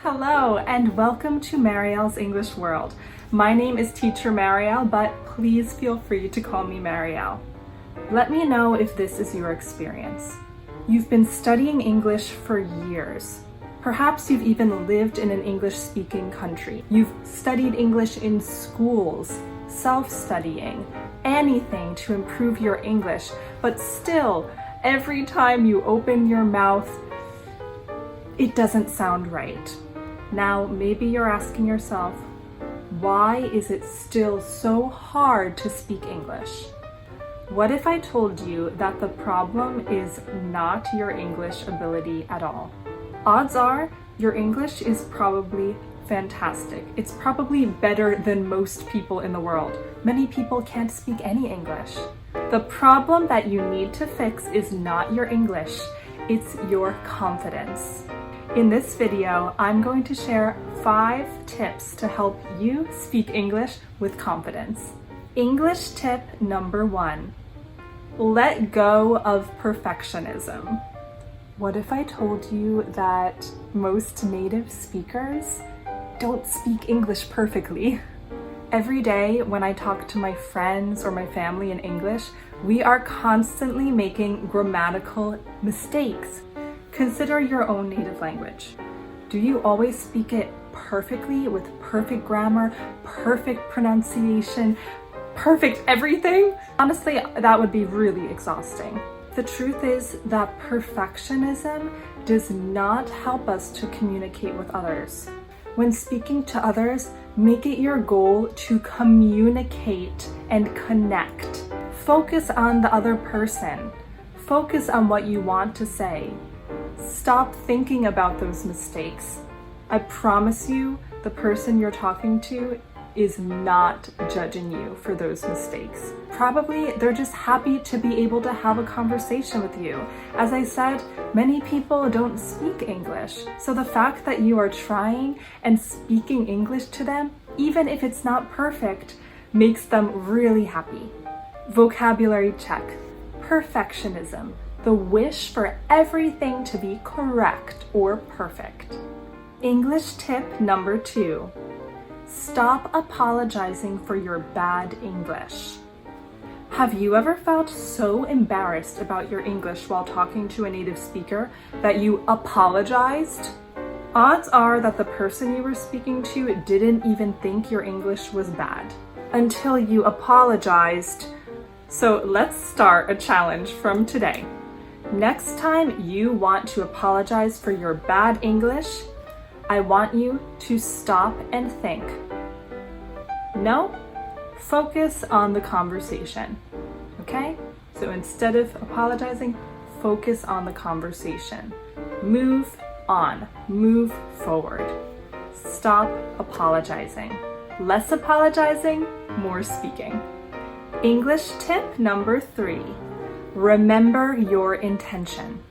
Hello and welcome to Marielle's English World. My name is Teacher Marielle, but please feel free to call me Marielle. Let me know if this is your experience. You've been studying English for years. Perhaps you've even lived in an English-speaking country. You've studied English in schools, self-studying, anything to improve your English, but still, every time you open your mouth, it doesn't sound right. Now, maybe you're asking yourself, why is it still so hard to speak English? What if I told you that the problem is not your English ability at all? Odds are your English is probably fantastic. It's probably better than most people in the world. Many people can't speak any English. The problem that you need to fix is not your English, it's your confidence. In this video, I'm going to share 5 tips to help you speak English with confidence. English tip number 1, let go of perfectionism. What if I told you that most native speakers don't speak English perfectly? Every day when I talk to my friends or my family in English, we are constantly making grammatical mistakes. Consider your own native language. Do you always speak it perfectly with perfect grammar, perfect pronunciation, perfect everything? Honestly, that would be really exhausting. The truth is that perfectionism does not help us to communicate with others. When speaking to others, make it your goal to communicate and connect. Focus on the other person. Focus on what you want to say. Stop thinking about those mistakes. I promise you, the person you're talking to is not judging you for those mistakes. Probably they're just happy to be able to have a conversation with you. As I said, many people don't speak English. So the fact that you are trying and speaking English to them, even if it's not perfect, makes them really happy. Vocabulary check. Perfectionism. The wish for everything to be correct or perfect. English tip number 2. Stop apologizing for your bad English. Have you ever felt so embarrassed about your English while talking to a native speaker that you apologized? Odds are that the person you were speaking to didn't even think your English was bad until you apologized. So let's start a challenge from today. Next time you want to apologize for your bad English, I want you to stop and think. No? Focus on the conversation, okay? So instead of apologizing, focus on the conversation. Move on, move forward. Stop apologizing. Less apologizing, more speaking. English tip number 3. Remember your intention.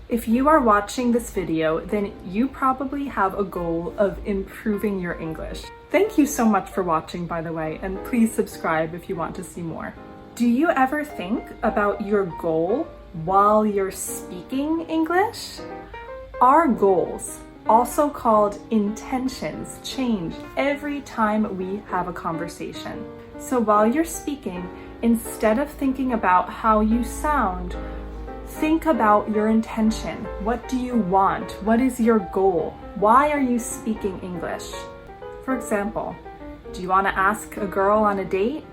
If you are watching this video, then you probably have a goal of improving your English. Thank you so much for watching, by the way, and please subscribe if you want to see more. Do you ever think about your goal while you're speaking English? Our goals, also called intentions, change every time we have a conversation. So while you're speaking, instead of thinking about how you sound, think about your intention. What do you want? What is your goal? Why are you speaking English? For example, do you want to ask a girl on a date?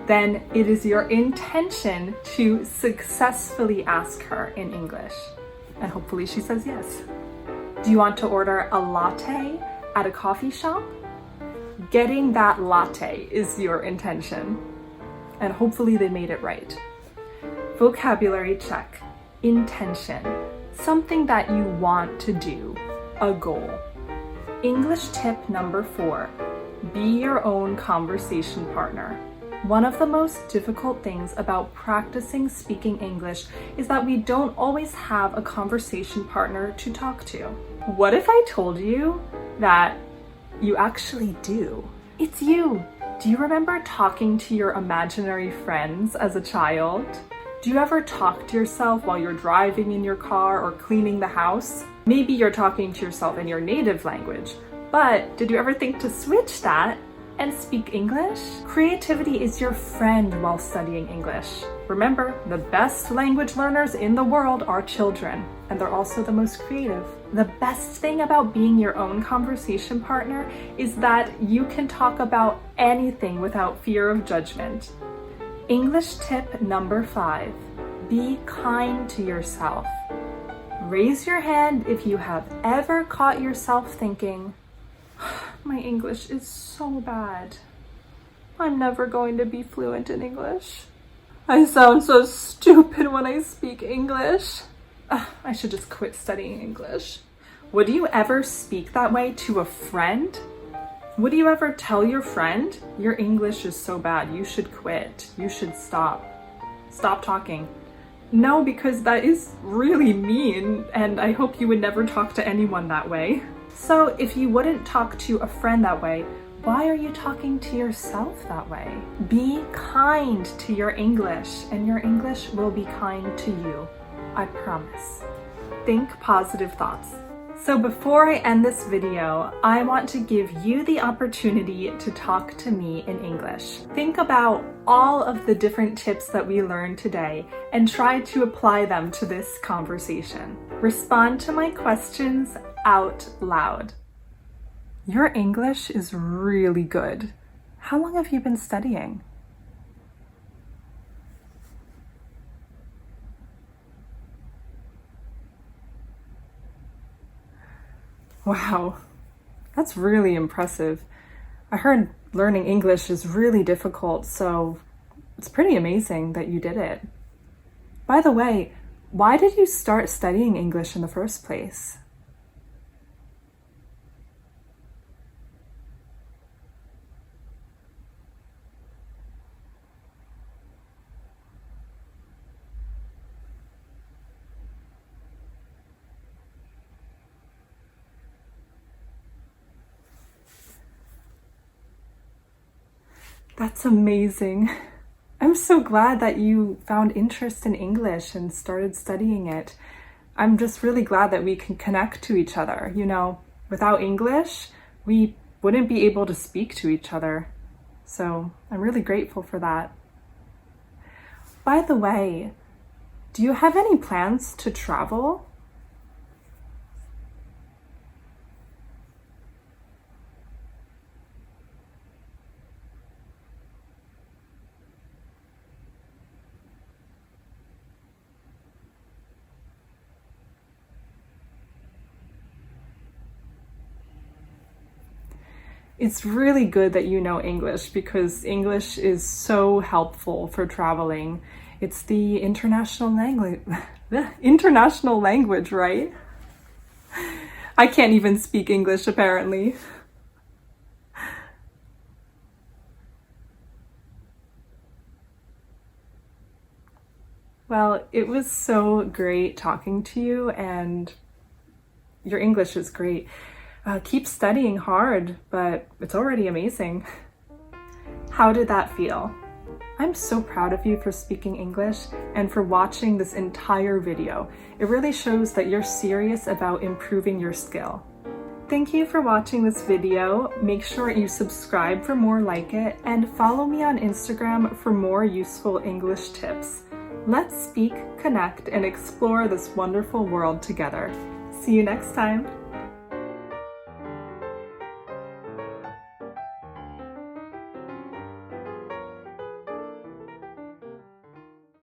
Then it is your intention to successfully ask her in English. And hopefully she says yes. Do you want to order a latte at a coffee shop? Getting that latte is your intention. And hopefully they made it right. Vocabulary check. Intention. Something that you want to do. A goal. English tip number 4. Be your own conversation partner. One of the most difficult things about practicing speaking English is that we don't always have a conversation partner to talk to. What if I told you that you actually do? It's you! Do you remember talking to your imaginary friends as a child? Do you ever talk to yourself while you're driving in your car or cleaning the house? Maybe you're talking to yourself in your native language, but did you ever think to switch that and speak English? Creativity is your friend while studying English. Remember, the best language learners in the world are children, and they're also the most creative. The best thing about being your own conversation partner is that you can talk about anything without fear of judgment. English tip number 5, be kind to yourself. Raise your hand if you have ever caught yourself thinking, my English is so bad. I'm never going to be fluent in English. I sound so stupid when I speak English. I should just quit studying English. Would you ever speak that way to a friend? Would you ever tell your friend, your English is so bad, you should quit, you should stop talking? No, because that is really mean, and I hope you would never talk to anyone that way. So if you wouldn't talk to a friend that way, why are you talking to yourself that way? Be kind to your English, and your English will be kind to you. I promise. Think positive thoughts. So before I end this video, I want to give you the opportunity to talk to me in English. Think about all of the different tips that we learned today and try to apply them to this conversation. Respond to my questions out loud. Your English is really good. How long have you been studying? Wow, that's really impressive. I heard learning English is really difficult, so it's pretty amazing that you did it. By the way, why did you start studying English in the first place? That's amazing. I'm so glad that you found interest in English and started studying it. I'm just really glad that we can connect to each other. You know, without English, we wouldn't be able to speak to each other. So I'm really grateful for that. By the way, do you have any plans to travel? It's really good that you know English because English is so helpful for traveling. It's the international language, right? I can't even speak English apparently. Well, it was so great talking to you, and your English is great. Keep studying hard, but it's already amazing. How did that feel? I'm so proud of you for speaking English and for watching this entire video. It really shows that you're serious about improving your skill. Thank you for watching this video. Make sure you subscribe for more like it and follow me on Instagram for more useful English tips. Let's speak, connect, and explore this wonderful world together. See you next time.